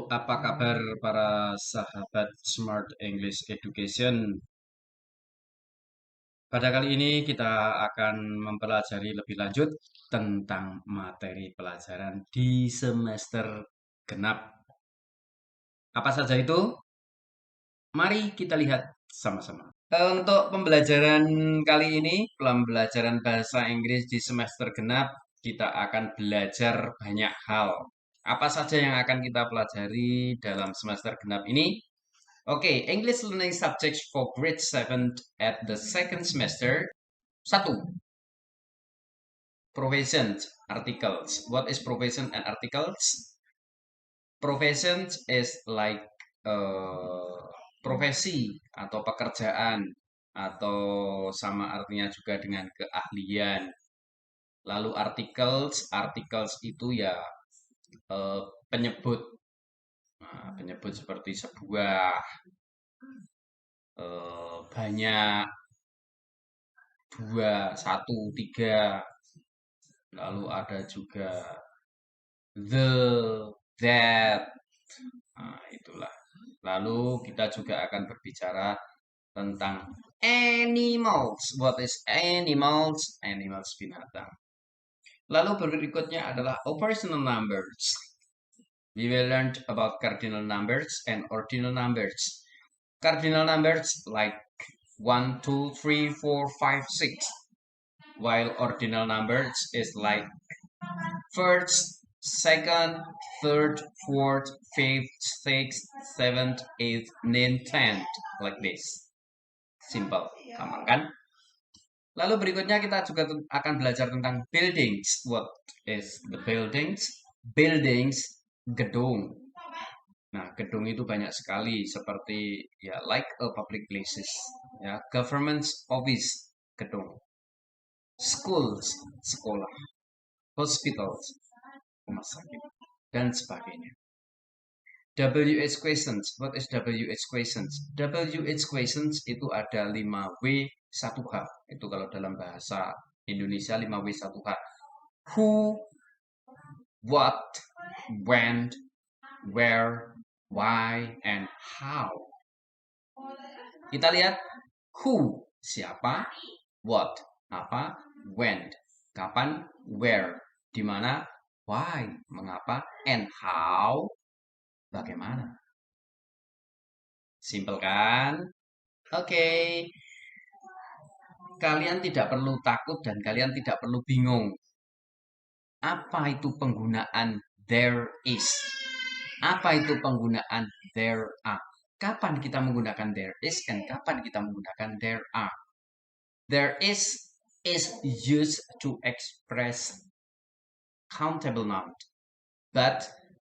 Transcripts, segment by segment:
Apa kabar para sahabat Smart English Education? Pada kali ini kita akan mempelajari lebih lanjut tentang materi pelajaran di semester genap. Apa saja itu? Mari kita lihat sama-sama. Untuk pembelajaran kali ini, pembelajaran bahasa Inggris di semester genap, kita akan belajar banyak hal. Apa saja yang akan kita pelajari dalam semester genap ini? Oke, English learning subjects for grade 7 at the second semester. 1. Professions, articles. What is profession and articles? Professions is like profesi atau pekerjaan atau sama artinya juga dengan keahlian. Lalu articles itu ya penyebut. Nah, penyebut seperti sebuah, banyak, dua, satu, tiga. Lalu ada juga the, that. Nah, itulah. Lalu kita juga akan berbicara tentang animals. What is animals? Animals binatang. Lalu berikutnya adalah operational numbers. We will learn about cardinal numbers and ordinal numbers. Cardinal numbers like 1, 2, 3, 4, 5, 6. While ordinal numbers is like first, second, third, fourth, fifth, sixth, seventh, eighth, ninth, tenth, like this. Simple, gampang kan? Lalu berikutnya kita juga akan belajar tentang buildings. What is the buildings? Buildings, gedung. Nah, gedung itu banyak sekali seperti ya like a public places, ya, government's office, gedung. Schools, sekolah. Hospitals, rumah sakit, dan sebagainya. WH questions. What is WH questions? WH questions itu ada 5W 1H. Itu kalau dalam bahasa Indonesia 5W 1H. Who, what, when, where, why, and how. Kita lihat who, siapa, what, apa, when, kapan, where, di mana, why, mengapa, and how, bagaimana. Simple kan? Oke. Kalian tidak perlu takut dan kalian tidak perlu bingung. Apa itu penggunaan there is? Apa itu penggunaan there are? Kapan kita menggunakan there is dan kapan kita menggunakan there are? There is used to express countable noun, but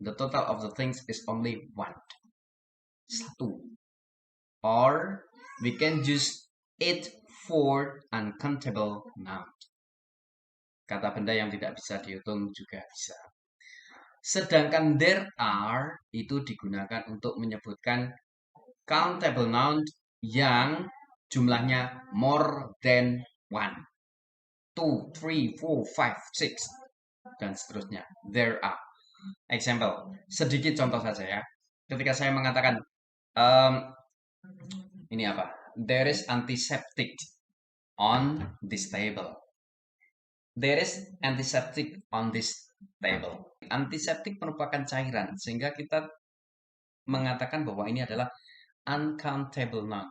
the total of the things is only one. Satu. Or we can use it for uncountable noun. Kata benda yang tidak bisa dihitung juga bisa. Sedangkan there are itu digunakan untuk menyebutkan countable noun yang jumlahnya more than one. 2, 3, 4, 5, 6, dan seterusnya. There are. Example, sedikit contoh saja ya. Ketika saya mengatakan, ini apa? There is antiseptic on this table. There is antiseptic on this table. Antiseptik merupakan cairan, sehingga kita mengatakan bahwa ini adalah uncountable noun.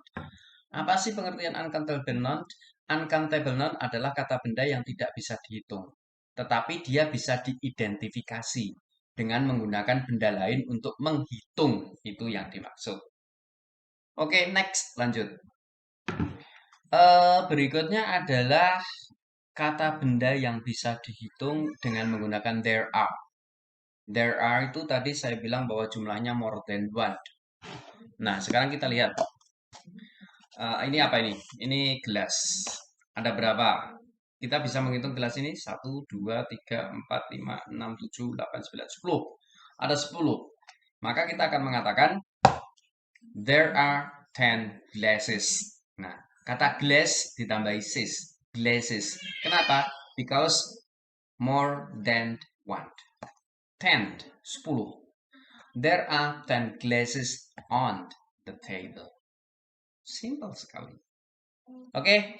Apa sih pengertian uncountable noun? Uncountable noun adalah kata benda yang tidak bisa dihitung, tetapi dia bisa diidentifikasi dengan menggunakan benda lain untuk menghitung. Itu yang dimaksud. Oke, next, lanjut. Berikutnya adalah kata benda yang bisa dihitung dengan menggunakan there are. There are itu tadi saya bilang bahwa jumlahnya more than one. Nah, sekarang kita lihat. Ini apa ini? Ini gelas. Ada berapa? Kita bisa menghitung gelas ini. 1, 2, 3, 4, 5, 6, 7, 8, 9, 10. Ada 10. Maka kita akan mengatakan there are 10 glasses. Nah, kata glass ditambahi sis. Glasses. Kenapa? Because more than one. 10, 10. There are 10 glasses on the table. Simple sekali. Oke,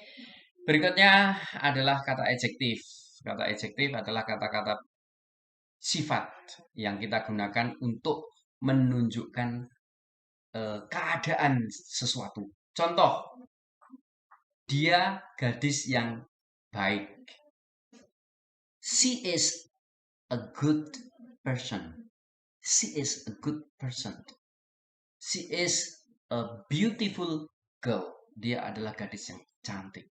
berikutnya adalah kata adjektif. Kata adjektif adalah kata-kata sifat yang kita gunakan untuk menunjukkan keadaan sesuatu. Contoh, dia gadis yang baik. She is a good person. She is a good person. She is a beautiful girl. Dia adalah gadis yang cantik.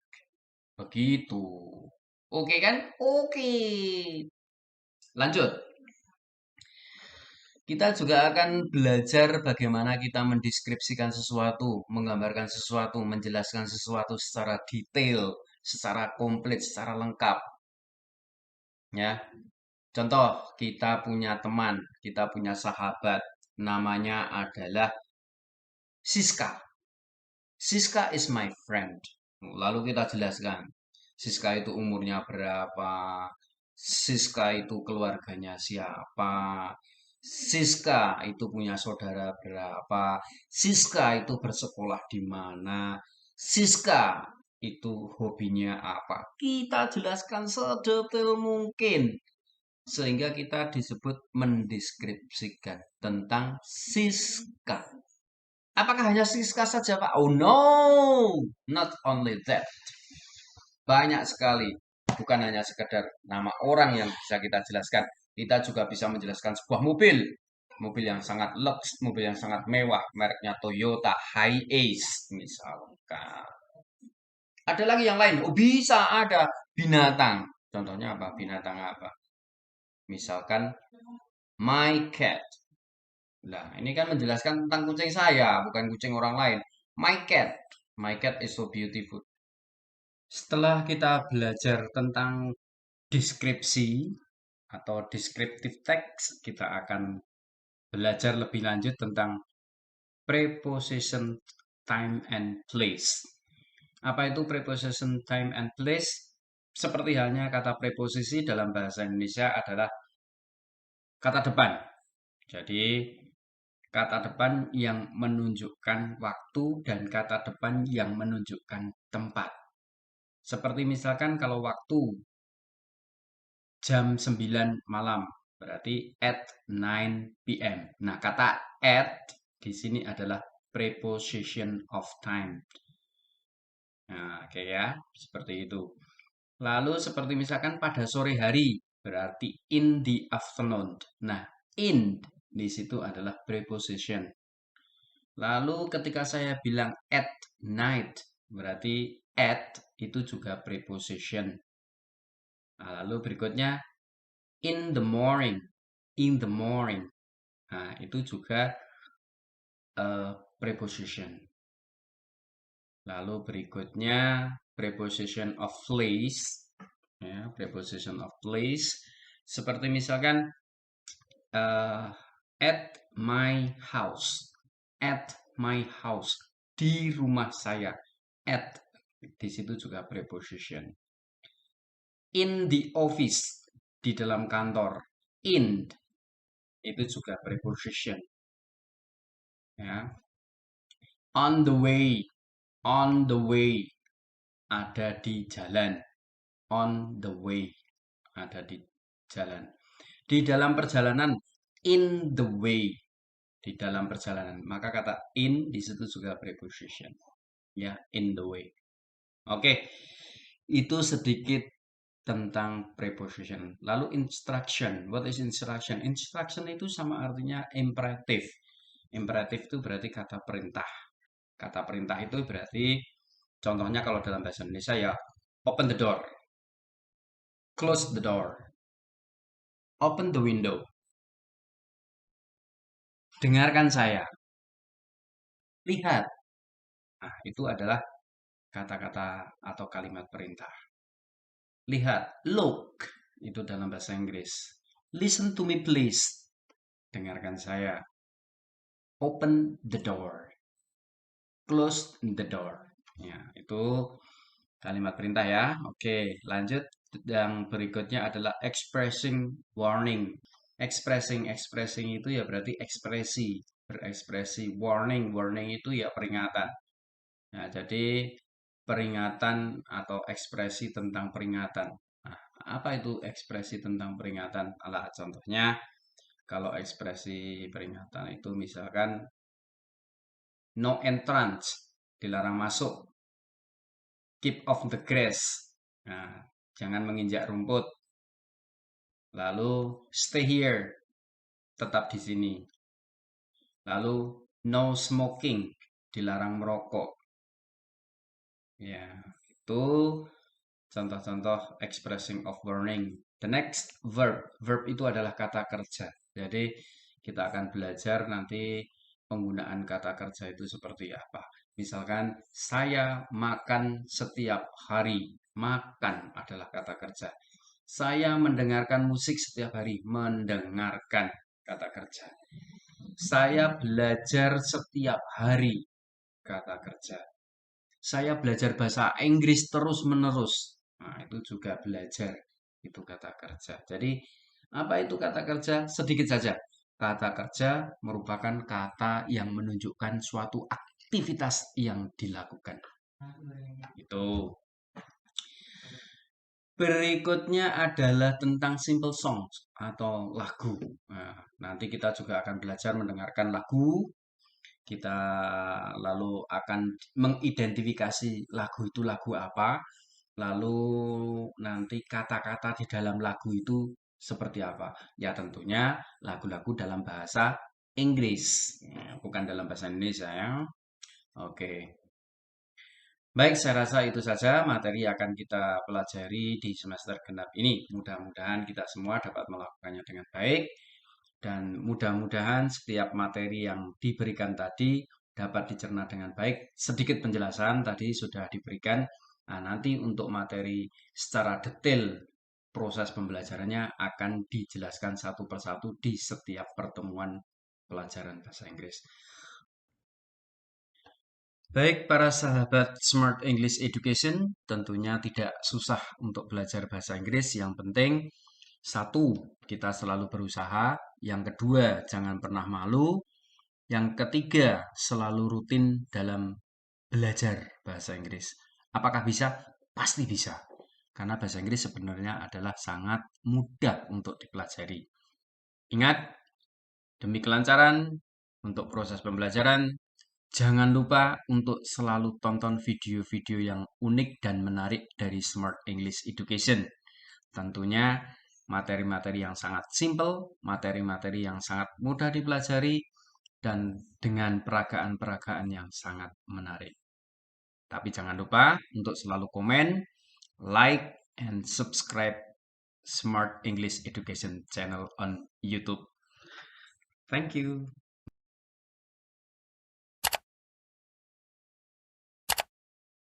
Begitu. Oke kan? Oke. Lanjut. Kita juga akan belajar bagaimana kita mendeskripsikan sesuatu, menggambarkan sesuatu, menjelaskan sesuatu secara detail, secara komplit, secara lengkap. Ya. Contoh, kita punya teman, kita punya sahabat, namanya adalah Siska. Siska is my friend. Lalu kita jelaskan, Siska itu umurnya berapa, Siska itu keluarganya siapa, Siska itu punya saudara berapa, Siska itu bersekolah di mana, Siska itu hobinya apa. Kita jelaskan sedetail mungkin sehingga kita disebut mendeskripsikan tentang Siska. Apakah hanya Siska saja, Pak? Oh no, not only that. Banyak sekali, bukan hanya sekedar nama orang yang bisa kita jelaskan. Kita juga bisa menjelaskan sebuah mobil. Mobil yang sangat lux, mobil yang sangat mewah, mereknya Toyota Hiace misalkan. Ada lagi yang lain, oh bisa ada binatang. Contohnya apa? Binatang apa? Misalkan my cat. Nah, ini kan menjelaskan tentang kucing saya, bukan kucing orang lain. My cat. My cat is so beautiful. Setelah kita belajar tentang deskripsi atau descriptive text, kita akan belajar lebih lanjut tentang preposition time and place. Apa itu preposition time and place? Seperti halnya kata preposisi dalam bahasa Indonesia adalah kata depan. Jadi, kata depan yang menunjukkan waktu dan kata depan yang menunjukkan tempat. Seperti misalkan kalau waktu jam 9 malam, berarti at 9 p.m. Nah, kata at di sini adalah preposition of time. Nah, oke ya, seperti itu. Lalu seperti misalkan pada sore hari, berarti in the afternoon. Nah, in di situ adalah preposition. Lalu ketika saya bilang at night, berarti at itu juga preposition. Nah, lalu berikutnya in the morning. In the morning. Nah, itu juga preposition. Lalu berikutnya preposition of place. Ya, preposition of place. Seperti misalkan at my house. At my house. Di rumah saya. At di situ juga preposition. In the office. Di dalam kantor. In itu juga preposition. Ya. On the way. On the way. Ada di jalan. On the way. Ada di jalan. Di dalam perjalanan. In the way. Di dalam perjalanan. Maka kata in di situ juga preposition. Ya, in the way. Oke. Itu sedikit tentang preposition. Lalu instruction. What is instruction? Instruction itu sama artinya imperatif. Imperatif itu berarti kata perintah. Kata perintah itu berarti contohnya kalau dalam bahasa Indonesia ya open the door. Close the door. Open the window. Dengarkan saya. Lihat. Nah, itu adalah kata-kata atau kalimat perintah. Lihat, look, itu dalam bahasa Inggris. Listen to me please. Dengarkan saya. Open the door. Close the door. Ya, itu kalimat perintah ya. Oke, lanjut. Yang berikutnya adalah expressing warning. Expressing itu ya berarti ekspresi, berekspresi. Warning itu ya peringatan. Nah, jadi peringatan atau ekspresi tentang peringatan. Nah, apa itu ekspresi tentang peringatan? Alah, contohnya kalau ekspresi peringatan itu misalkan no entrance, dilarang masuk. Keep off the grass. Nah, jangan menginjak rumput. Lalu stay here, tetap di sini. Lalu no smoking, dilarang merokok. Ya, itu contoh-contoh expressing of warning. The next verb. Verb itu adalah kata kerja. Jadi kita akan belajar nanti penggunaan kata kerja itu seperti apa. Misalkan saya makan setiap hari. Makan adalah kata kerja. Saya mendengarkan musik setiap hari. Mendengarkan kata kerja. Saya belajar setiap hari. Kata kerja. Saya belajar bahasa Inggris terus-menerus. Nah, itu juga belajar. Itu kata kerja. Jadi, apa itu kata kerja? Sedikit saja. Kata kerja merupakan kata yang menunjukkan suatu aktivitas yang dilakukan. Itu. Berikutnya adalah tentang simple songs atau lagu. Nah, nanti kita juga akan belajar mendengarkan lagu. Kita lalu akan mengidentifikasi lagu itu lagu apa. Lalu nanti kata-kata di dalam lagu itu seperti apa. Ya tentunya lagu-lagu dalam bahasa Inggris. Bukan dalam bahasa Indonesia ya. Oke. Baik, saya rasa itu saja materi yang akan kita pelajari di semester genap ini. Mudah-mudahan kita semua dapat melakukannya dengan baik. Dan mudah-mudahan setiap materi yang diberikan tadi dapat dicerna dengan baik. Sedikit penjelasan tadi sudah diberikan. Nah, nanti untuk materi secara detail proses pembelajarannya akan dijelaskan satu persatu di setiap pertemuan pelajaran bahasa Inggris. Baik para sahabat Smart English Education, tentunya tidak susah untuk belajar bahasa Inggris. Yang penting, satu, kita selalu berusaha. Yang kedua, jangan pernah malu. Yang ketiga, selalu rutin dalam belajar bahasa Inggris. Apakah bisa? Pasti bisa. Karena bahasa Inggris sebenarnya adalah sangat mudah untuk dipelajari. Ingat, demi kelancaran untuk proses pembelajaran, jangan lupa untuk selalu tonton video-video yang unik dan menarik dari Smart English Education. Tentunya materi-materi yang sangat simple, materi-materi yang sangat mudah dipelajari, dan dengan peragaan-peragaan yang sangat menarik. Tapi jangan lupa untuk selalu komen, like, and subscribe Smart English Education channel on YouTube. Thank you.